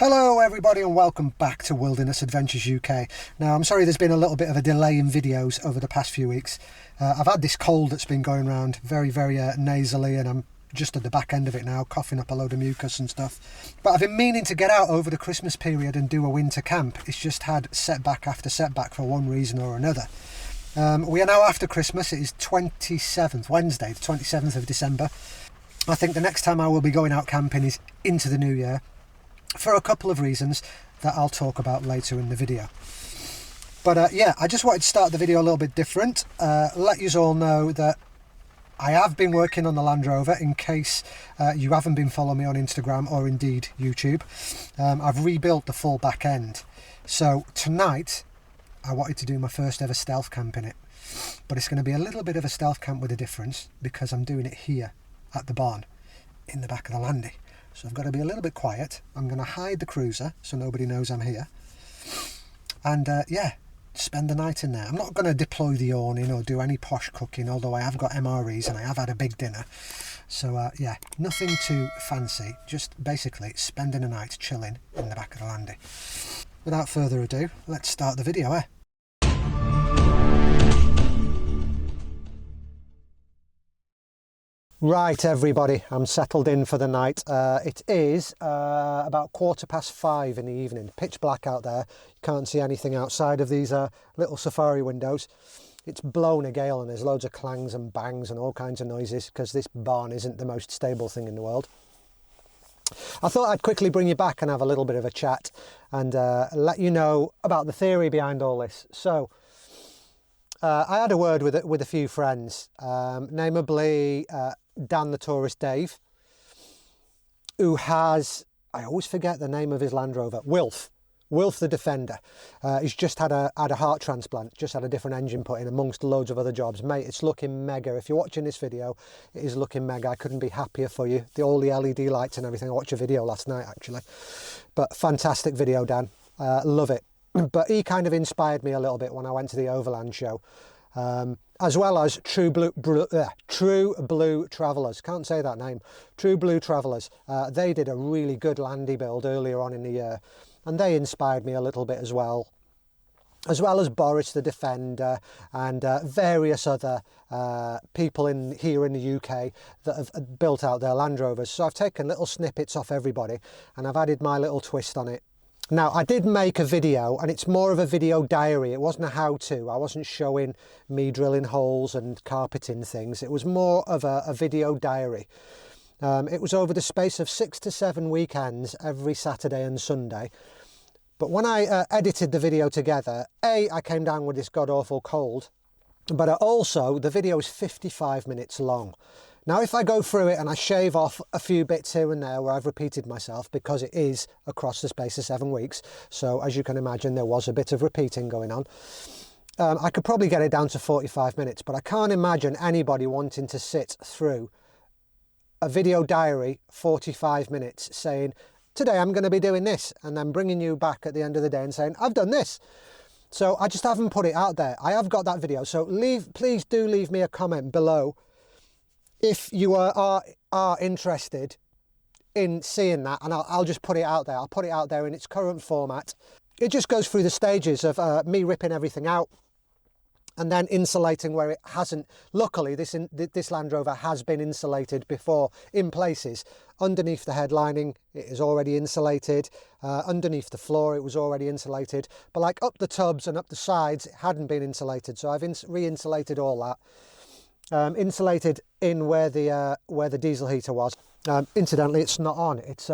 Hello everybody and welcome back to Wilderness Adventures UK. Now I'm sorry there's been a little bit of a delay in videos over the past few weeks. I've had this cold that's been going around very nasally, and I'm just at the back end of it now, coughing up a load of mucus and stuff. But I've been meaning to get out over the Christmas period and do a winter camp. It's just had setback after setback for one reason or another. We are now after Christmas. It is Wednesday the 27th of December. I think the next time I will be going out camping is into the new year, for a couple of reasons that I'll talk about later in the video. But yeah, I just wanted to start the video a little bit different. Let you all know that I have been working on the Land Rover, in case you haven't been following me on Instagram or indeed YouTube. I've rebuilt the full back end. So tonight I wanted to do my first ever stealth camp in it. But it's going to be a little bit of a stealth camp with a difference, because I'm doing it here at the barn in the back of the landy. So I've got to be a little bit quiet. I'm going to hide the cruiser so nobody knows I'm here. And yeah, spend the night in there. I'm not going to deploy the awning or do any posh cooking, although I have got MREs and I have had a big dinner. So yeah, nothing too fancy. Just basically spending a night chilling in the back of the landy. Without further ado, let's start the video, eh? Right everybody, I'm settled in for the night. It is about 5:15 in the evening. Pitch black out there. You can't see anything outside of these little safari windows. It's blown a gale and there's loads of clangs and bangs and all kinds of noises, because this barn isn't the most stable thing in the world. I thought I'd quickly bring you back and have a little bit of a chat and let you know about the theory behind all this. So I had a word with a few friends, namely Dan the Tourist Dave, who has, I always forget the name of his Land Rover, Wilf the Defender. He's just had a heart transplant, just had a different engine put in amongst loads of other jobs. Mate, it's looking mega. If you're watching this video, it is looking mega. I couldn't be happier for you. All the LED lights and everything. I watched a video last night actually, but fantastic video, Dan. Love it. But he kind of inspired me a little bit when I went to the Overland show. As well as True Blue Travellers. Can't say that name. True Blue Travellers. They did a really good landy build earlier on in the year, and they inspired me a little bit as well as Boris the Defender and various other people here in the UK that have built out their Land Rovers. So I've taken little snippets off everybody and I've added my little twist on it. Now, I did make a video, and it's more of a video diary. It wasn't a how-to. I wasn't showing me drilling holes and carpeting things. It was more of a video diary. It was over the space of 6 to 7 weekends, every Saturday and Sunday. But when I edited the video together, I came down with this god-awful cold, but also the video is 55 minutes long. Now, if I go through it and I shave off a few bits here and there where I've repeated myself, because it is across the space of 7 weeks, so as you can imagine, there was a bit of repeating going on, I could probably get it down to 45 minutes, but I can't imagine anybody wanting to sit through a video diary, 45 minutes, saying, today I'm going to be doing this, and then bringing you back at the end of the day and saying, I've done this. So I just haven't put it out there. I have got that video, so please do leave me a comment below if you are interested in seeing that, and I'll just put it out there. I'll put it out there in its current format. It just goes through the stages of me ripping everything out and then insulating where it hasn't. Luckily, this Land Rover has been insulated before in places. Underneath the headlining, it is already insulated. Underneath the floor, it was already insulated. But like up the tubs and up the sides, it hadn't been insulated. So I've re-insulated all that. Insulated in where the diesel heater was. Incidentally, it's not on. It's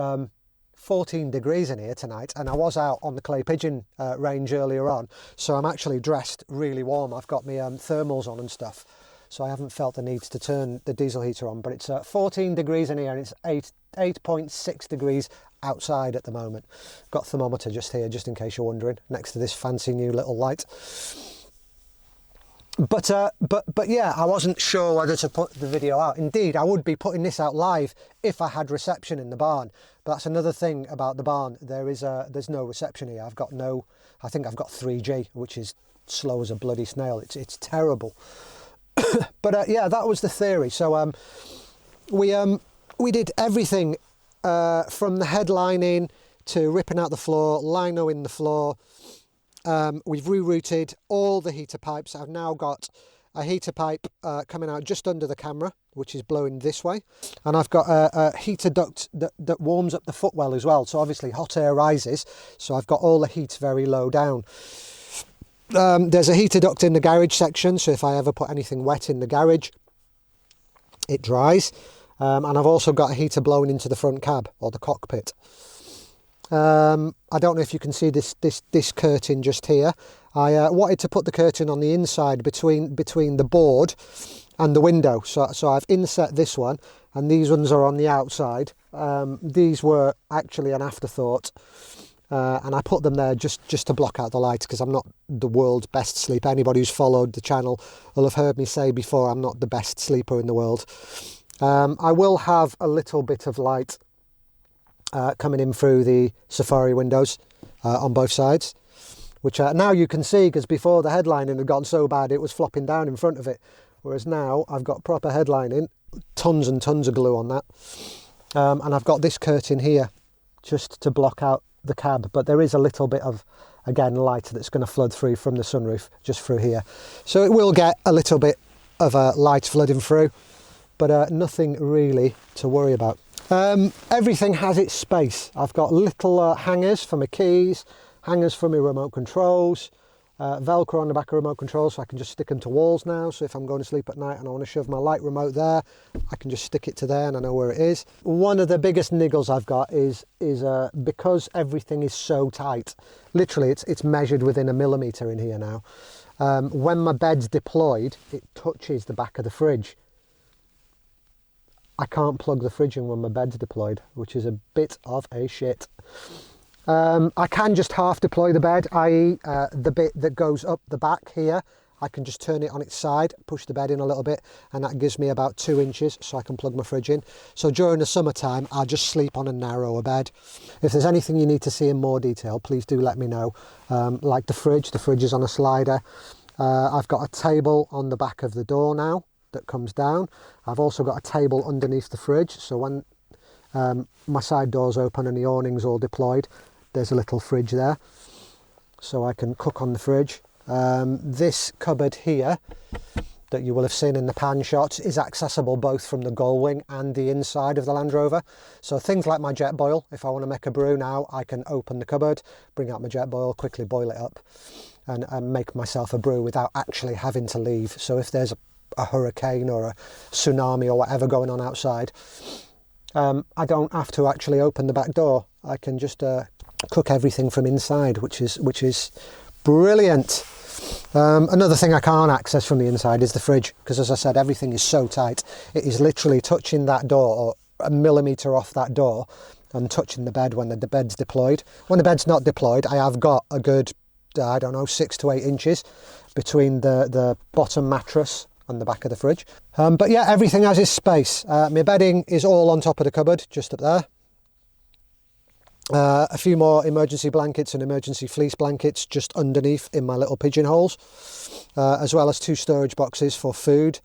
14 degrees in here tonight, and I was out on the clay pigeon range earlier on, so I'm actually dressed really warm. I've got my thermals on and stuff, so I haven't felt the need to turn the diesel heater on. But it's 14 degrees in here, and it's 8.6 degrees outside at the moment. Got a thermometer just here, just in case you're wondering, next to this fancy new little light. But yeah, I wasn't sure whether to put the video out. Indeed, I would be putting this out live if I had reception in the barn. But that's another thing about the barn. There's no reception here. I think I've got 3G, which is slow as a bloody snail. It's terrible. But yeah, that was the theory. So we did everything from the headlining to ripping out the floor, linoing the floor. We've rerouted all the heater pipes. I've now got a heater pipe coming out just under the camera, which is blowing this way. And I've got a heater duct that warms up the footwell as well. So obviously hot air rises. So I've got all the heat very low down. There's a heater duct in the garage section. So if I ever put anything wet in the garage, it dries. And I've also got a heater blowing into the front cab or the cockpit. I don't know if you can see this curtain just here. I wanted to put the curtain on the inside between the board and the window. So I've inset this one, and these ones are on the outside. These were actually an afterthought, and I put them there just to block out the light, because I'm not the world's best sleeper. Anybody who's followed the channel will have heard me say before, I'm not the best sleeper in the world. I will have a little bit of light coming in through the Safari windows on both sides, which now you can see, because before the headlining had gone so bad it was flopping down in front of it, whereas now I've got proper headlining, tons and tons of glue on that, and I've got this curtain here just to block out the cab, but there is a little bit of, again, light that's going to flood through from the sunroof just through here, so it will get a little bit of light flooding through, but nothing really to worry about. Everything has its space. I've got little hangers for my keys, hangers for my remote controls, Velcro on the back of remote controls, so I can just stick them to walls now. So if I'm going to sleep at night and I want to shove my light remote there, I can just stick it to there and I know where it is. One of the biggest niggles I've got is because everything is so tight, literally it's measured within a millimetre in here now. When my bed's deployed, it touches the back of the fridge. I can't plug the fridge in when my bed's deployed, which is a bit of a shit. I can just half deploy the bed, i.e. the bit that goes up the back here, I can just turn it on its side, push the bed in a little bit, and that gives me about 2 inches so I can plug my fridge in. So during the summertime, I'll just sleep on a narrower bed. If there's anything you need to see in more detail, please do let me know. Like the fridge is on a slider. I've got a table on the back of the door now that comes down. I've also got a table underneath the fridge, so when my side door's open and the awning's all deployed, there's a little fridge there, so I can cook on the fridge. This cupboard here that you will have seen in the pan shots is accessible both from the gull wing and the inside of the Land Rover. So things like my jet boil, if I want to make a brew now, I can open the cupboard, bring out my jet boil, quickly boil it up and make myself a brew without actually having to leave. So if there's a hurricane or a tsunami or whatever going on outside, I don't have to actually open the back door. I can just cook everything from inside, which is brilliant. Another thing I can't access from the inside is the fridge, because as I said, everything is so tight. It is literally touching that door or a millimetre off that door and touching the bed when the bed's deployed. When the bed's not deployed, I have got a good, I don't know, 6 to 8 inches between the bottom mattress and the back of the fridge. But yeah, everything has its space. My bedding is all on top of the cupboard, just up there. A few more emergency blankets and emergency fleece blankets just underneath in my little pigeonholes, as well as 2 storage boxes for food.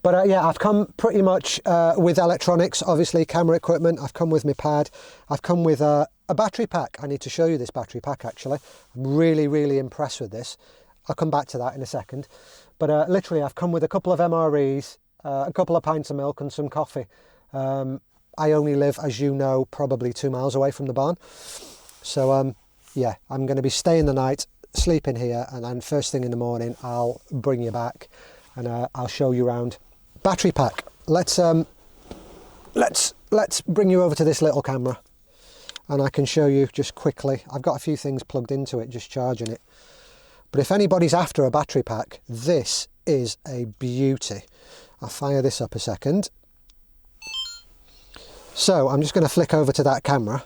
But yeah, I've come pretty much with electronics, obviously camera equipment. I've come with my pad. I've come with a battery pack. I need to show you this battery pack actually. I'm really impressed with this. I'll come back to that in a second. But literally I've come with a couple of MREs, a couple of pints of milk and some coffee. I only live, as you know, probably 2 miles away from the barn. So yeah, I'm going to be staying the night, sleeping here, and then first thing in the morning I'll bring you back and I'll show you around. Battery pack. Let's bring you over to this little camera and I can show you just quickly. I've got a few things plugged into it, just charging it. But if anybody's after a battery pack, this is a beauty. I'll fire this up a second. So I'm just going to flick over to that camera.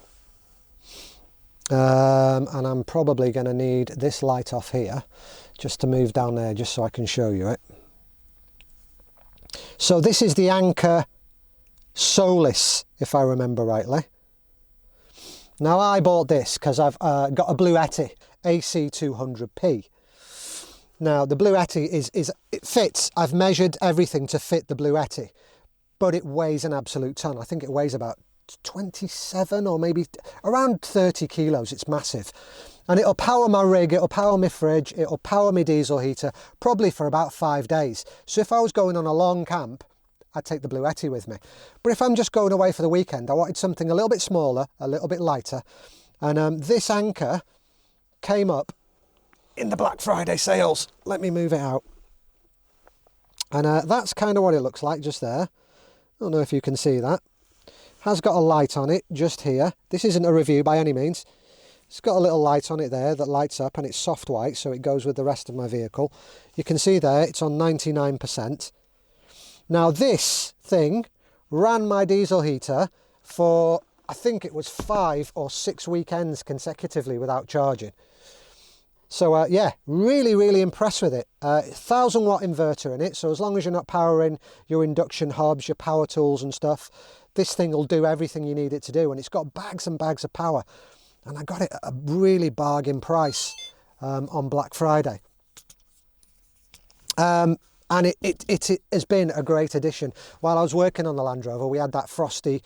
And I'm probably going to need this light off here just to move down there just so I can show you it. So this is the Anker Solis, if I remember rightly. Now I bought this because I've got a Blue Yeti AC200p. Now the Blue Yeti it fits. I've measured everything to fit the Blue Yeti, but it weighs an absolute ton. I think it weighs about 27 or maybe around 30 kilos. It's massive. And it'll power my rig, it'll power my fridge, it'll power my diesel heater, probably for about 5 days. So if I was going on a long camp, I'd take the Blue Yeti with me. But if I'm just going away for the weekend, I wanted something a little bit smaller, a little bit lighter. And this Anchor came up in the Black Friday sales. Let me move it out. And that's kind of what it looks like just there. I don't know if you can see that. Has got a light on it just here. This isn't a review by any means. It's got a little light on it there that lights up, and it's soft white, so it goes with the rest of my vehicle. You can see there it's on 99%. Now this thing ran my diesel heater for, I think it was 5 or 6 weekends consecutively without charging. So yeah, really impressed with it. 1000 watt inverter in it, so as long as you're not powering your induction hobs, your power tools and stuff, this thing will do everything you need it to do. And it's got bags and bags of power. And I got it at a really bargain price on Black Friday. And it has been a great addition. While I was working on the Land Rover, we had that frosty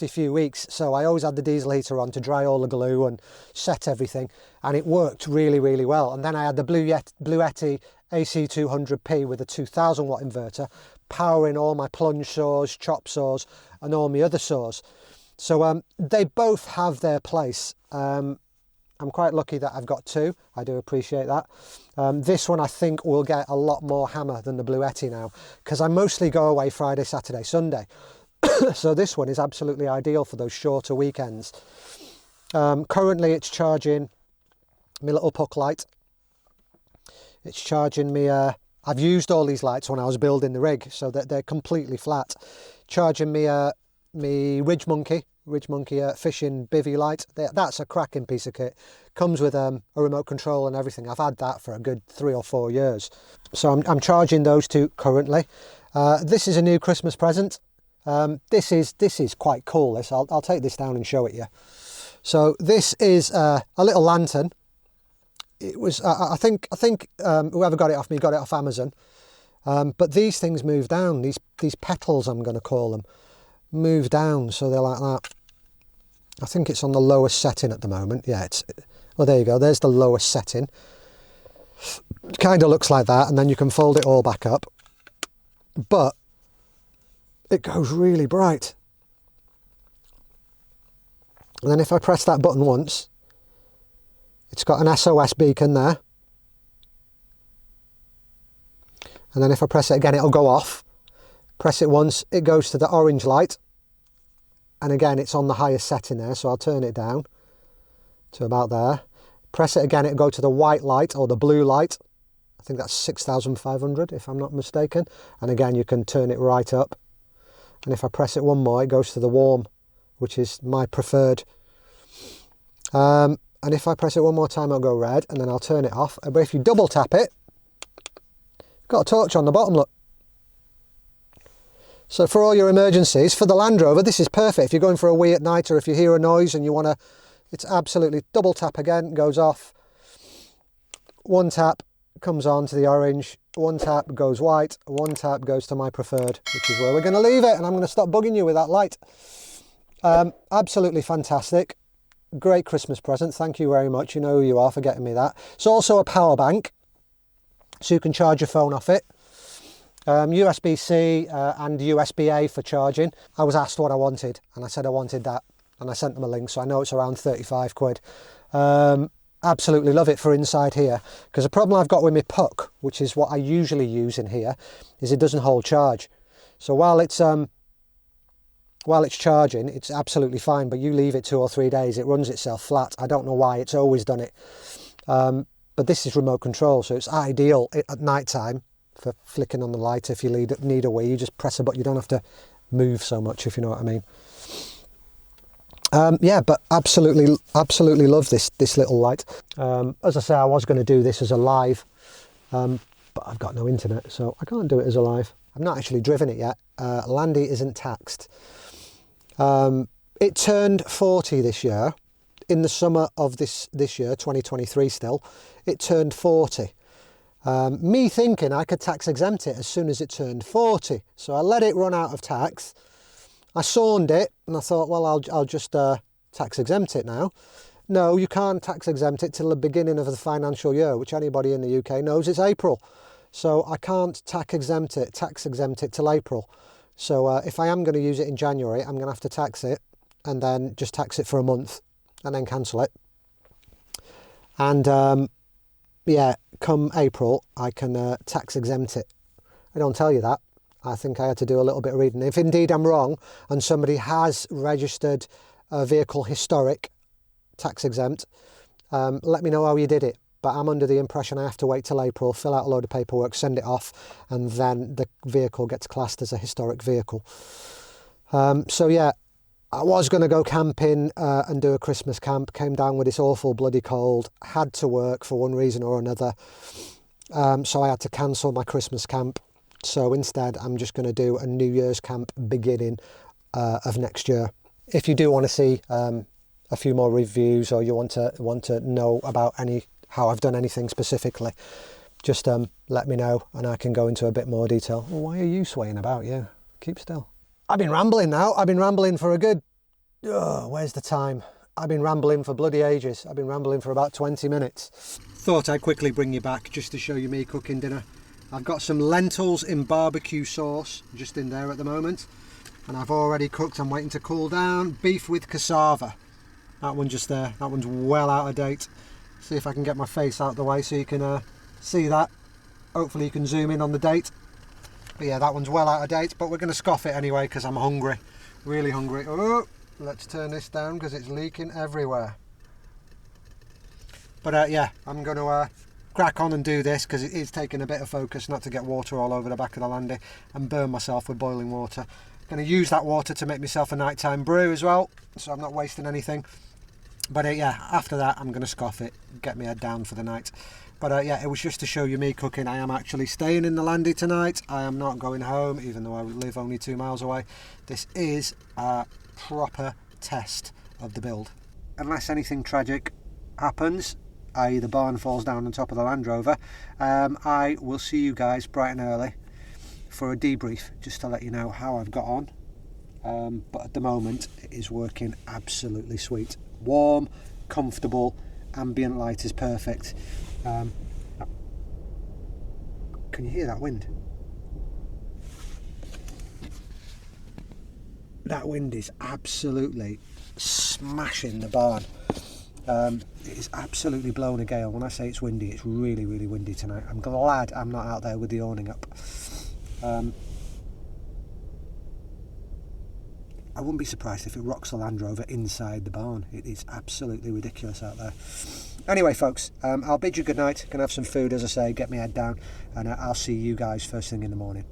few weeks, so I always had the diesel heater on to dry all the glue and set everything, and it worked really well. And then I had the Blue Yeti AC200P with a 2000 watt inverter, powering all my plunge saws, chop saws, and all my other saws. So they both have their place. I'm quite lucky that I've got 2. I do appreciate that. This one I think will get a lot more hammer than the Blue Yeti now, because I mostly go away Friday, Saturday, Sunday. So this one is absolutely ideal for those shorter weekends. Currently it's charging my little puck light. It's charging me, I've used all these lights when I was building the rig, so that they're completely flat. Charging me me Ridge Monkey fishing bivvy light. That's a cracking piece of kit. Comes with a remote control and everything. I've had that for a good 3 or 4 years. So I'm charging those 2 currently. This is a new Christmas present. This is quite cool. I'll take this down and show it you. So this is a little lantern. It was I think whoever got it off me got it off Amazon. But these things move down. These petals, I'm going to call them, move down, so they're like that. I think it's on the lowest setting at the moment. Yeah, well, there you go, there's the lowest setting. Kind of looks like that, and then you can fold it all back up, but it goes really bright. And then if I press that button once, it's got an SOS beacon there, and then if I press it again, it'll go off. Press it once, it goes to the orange light, and again it's on the highest setting there, so I'll turn it down to about there. Press it again, it'll go to the white light or the blue light. I think that's 6500 if I'm not mistaken, and again you can turn it right up. And if I press it one more, it goes to the warm, which is my preferred. And if I press it one more time, it'll go red, and then I'll turn it off. But if you double tap it, got a torch on the bottom, look. So for all your emergencies, for the Land Rover, this is perfect. If you're going for a wee at night, or if you hear a noise and you want to, it's absolutely double tap again, goes off. One tap comes on to the orange, one tap goes white, one tap goes to my preferred, which is where we're going to leave it, and I'm going to stop bugging you with that light. Absolutely fantastic. Great Christmas present. Thank you very much. You know who you are for getting me that. It's also a power bank, so you can charge your phone off it. USB-C and USB-A for charging. I was asked what I wanted, and I said I wanted that, and I sent them a link, so I know it's around 35 quid. Absolutely love it for inside here, because the problem I've got with my puck, which is what I usually use in here, is it doesn't hold charge. So while it's charging, it's absolutely fine, but you leave it 2 or 3 days, it runs itself flat. I don't know why, it's always done it. But this is remote control, so it's ideal at night time for flicking on the light. If you need a wee, you just press a button. You don't have to move so much, if you know what I mean. Yeah, but absolutely love this little light. As I say, I was going to do this as a live, but I've got no internet, so I can't do it as a live. I've not actually driven it yet. Landy isn't taxed. It turned 40 this year. In the summer of this year, 2023 still, it turned 40. Me thinking I could tax exempt it as soon as it turned 40. So I let it run out of tax. I sawned it and I thought, well, I'll just tax exempt it now. No, you can't tax exempt it till the beginning of the financial year, which anybody in the UK knows it's April. So I can't tax exempt it till April. So if I am going to use it in January, I'm going to have to tax it and then just tax it for a month and then cancel it. And yeah, come April, I can tax exempt it. I don't tell you that. I think I had to do a little bit of reading. If indeed I'm wrong and somebody has registered a vehicle historic tax exempt, let me know how you did it. But I'm under the impression I have to wait till April, fill out a load of paperwork, send it off, and then the vehicle gets classed as a historic vehicle. So yeah, I was going to go camping and do a Christmas camp, came down with this awful bloody cold, had to work for one reason or another. So I had to cancel my Christmas camp. So instead, I'm just going to do a New Year's camp beginning of next year. If you do want to see a few more reviews, or you want to know about how I've done anything specifically, just let me know and I can go into a bit more detail. Well, why are you swaying about? Yeah, keep still. I've been rambling now. I've been rambling for a good... where's the time? I've been rambling for bloody ages. I've been rambling for about 20 minutes. Thought I'd quickly bring you back just to show you me cooking dinner. I've got some lentils in barbecue sauce just in there at the moment. And I've already cooked, I'm waiting to cool down, beef with cassava. That one just there, that one's well out of date. See if I can get my face out of the way so you can see that. Hopefully you can zoom in on the date. But yeah, that one's well out of date, but we're going to scoff it anyway because I'm hungry, really hungry. Oh, let's turn this down because it's leaking everywhere. But yeah, I'm going to crack on and do this because it is taking a bit of focus not to get water all over the back of the landy and burn myself with boiling water. Going to use that water to make myself a nighttime brew as well, so I'm not wasting anything. But yeah, after that I'm going to scoff it, get my head down for the night. But yeah, it was just to show you me cooking. I am actually staying in the landy tonight. I am not going home, even though I live only 2 miles away. This is a proper test of the build. Unless anything tragic happens, i.e. the barn falls down on top of the Land Rover, I will see you guys bright and early for a debrief, just to let you know how I've got on. But at the moment, it is working absolutely sweet. Warm, comfortable, ambient light is perfect. Can you hear that wind? That wind is absolutely smashing the barn. It is absolutely blowing a gale. When I say it's windy, it's really, really windy tonight. I'm glad I'm not out there with the awning up. I wouldn't be surprised if it rocks the Land Rover inside the barn. It is absolutely ridiculous out there. Anyway, folks, I'll bid you good night. Gonna have some food, as I say, get my head down, and I'll see you guys first thing in the morning.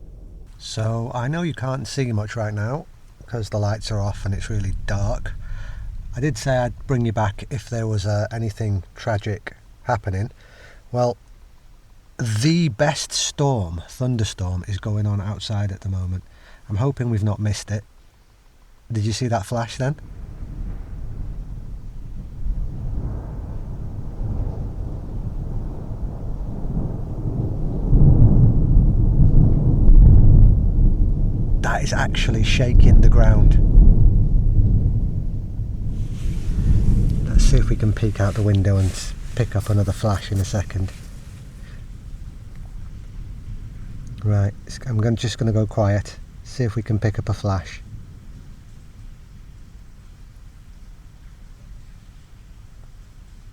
So I know you can't see much right now because the lights are off and it's really dark. I did say I'd bring you back if there was anything tragic happening. Well, the best thunderstorm is going on outside at the moment. I'm hoping we've not missed it. Did you see that flash then? That is actually shaking the ground. Let's see if we can peek out the window and pick up another flash in a second. Right, I'm just going to go quiet, see if we can pick up a flash.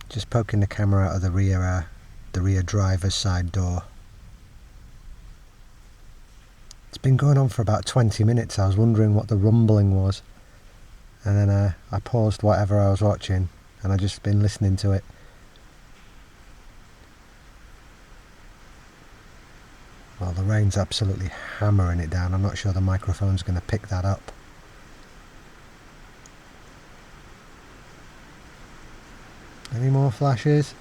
Just poking the camera out of the rear driver's side door. It's been going on for about 20 minutes. I was wondering what the rumbling was, and then I paused whatever I was watching and I just been listening to it. Well, the rain's absolutely hammering it down. I'm not sure the microphone's going to pick that up. Any more flashes?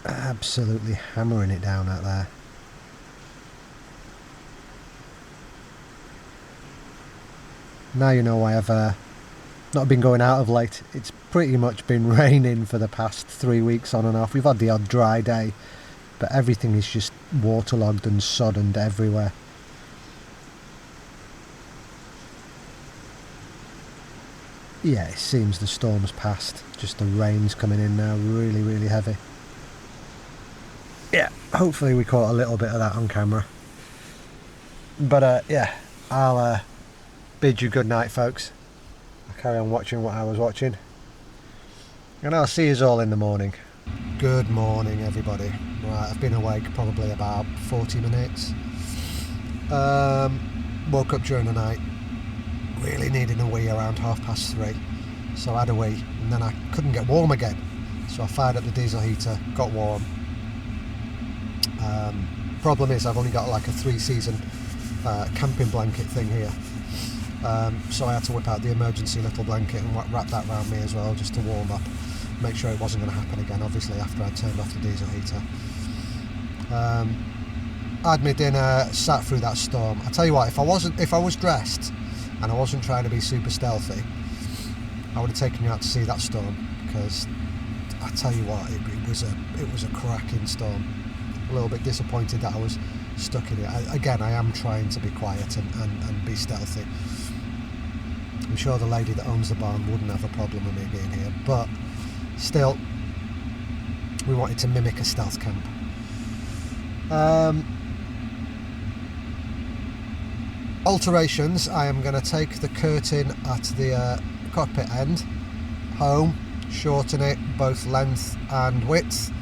Absolutely hammering it down out there. Now you know why I've not been going out of late. It's pretty much been raining for the past 3 weeks on and off. We've had the odd dry day, but everything is just waterlogged and soddened everywhere. yeah, it seems the storm's passed. Just the rain's coming in now, really, really heavy. Yeah, hopefully we caught a little bit of that on camera. But yeah, I'll bid you good night, folks. I'll carry on watching what I was watching, and I'll see you all in the morning. Good morning, everybody. Right, I've been awake probably about 40 minutes. Woke up during the night, really needing a wee around 3:30. So I had a wee, and then I couldn't get warm again. So I fired up the diesel heater, got warm. Problem is, I've only got like a 3-season camping blanket thing here. So I had to whip out the emergency little blanket and wrap that around me as well, just to warm up. Make sure it wasn't going to happen again, obviously, after I turned off the diesel heater. Had my dinner, sat through that storm. I tell you what, if I was dressed and I wasn't trying to be super stealthy, I would have taken you out to see that storm, because I tell you what, it was a cracking storm. A little bit disappointed that I was stuck in it. Again, I am trying to be quiet and be stealthy. I'm sure the lady that owns the barn wouldn't have a problem with me being here, but still, we wanted to mimic a stealth camp. Alterations, I am going to take the curtain at the cockpit end home, shorten it both length and width,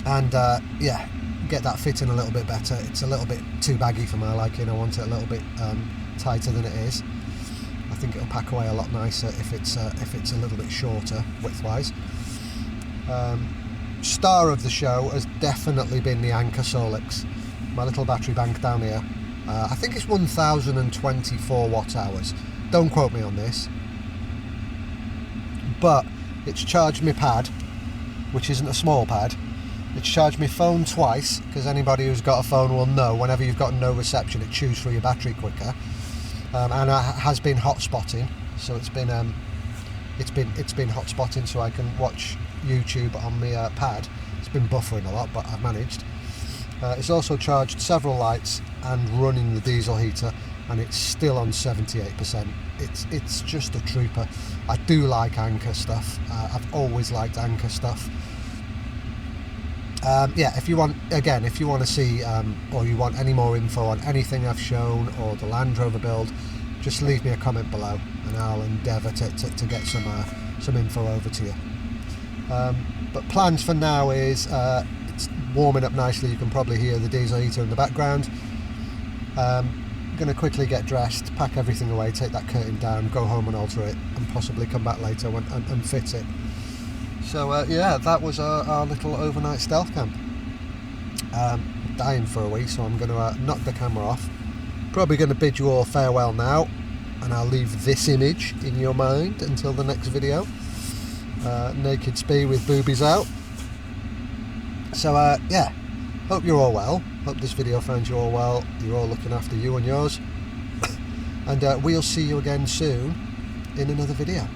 and yeah, get that fitting a little bit better. It's a little bit too baggy for my liking. I want it a little bit tighter than it is. I think it'll pack away a lot nicer if it's a little bit shorter width-wise. Star of the show has definitely been the Anker Solix, my little battery bank down here. I think it's 1024 watt hours. Don't quote me on this, but it's charged my pad, which isn't a small pad. It's charged my phone twice, because anybody who's got a phone will know whenever you've got no reception, it chews through your battery quicker. And it has been hotspotting, so it's been hotspotting, so I can watch YouTube on my pad. It's been buffering a lot, but I've managed. It's also charged several lights and running the diesel heater, and it's still on 78%. It's just a trooper. I do like Anker stuff. I've always liked Anker stuff. Yeah, if you want to see or you want any more info on anything I've shown or the Land Rover build, just leave me a comment below and I'll endeavour to get some info over to you. But plans for now is it's warming up nicely. You can probably hear the diesel heater in the background. I'm going to quickly get dressed, pack everything away, take that curtain down, go home and alter it, and possibly come back later and fit it. So yeah, that was our little overnight stealth camp. Dying for a week, so I'm going to knock the camera off. Probably going to bid you all farewell now, and I'll leave this image in your mind until the next video. Naked Spee with boobies out. So yeah, hope you're all well. Hope this video finds you all well. You're all looking after you and yours. And we'll see you again soon in another video.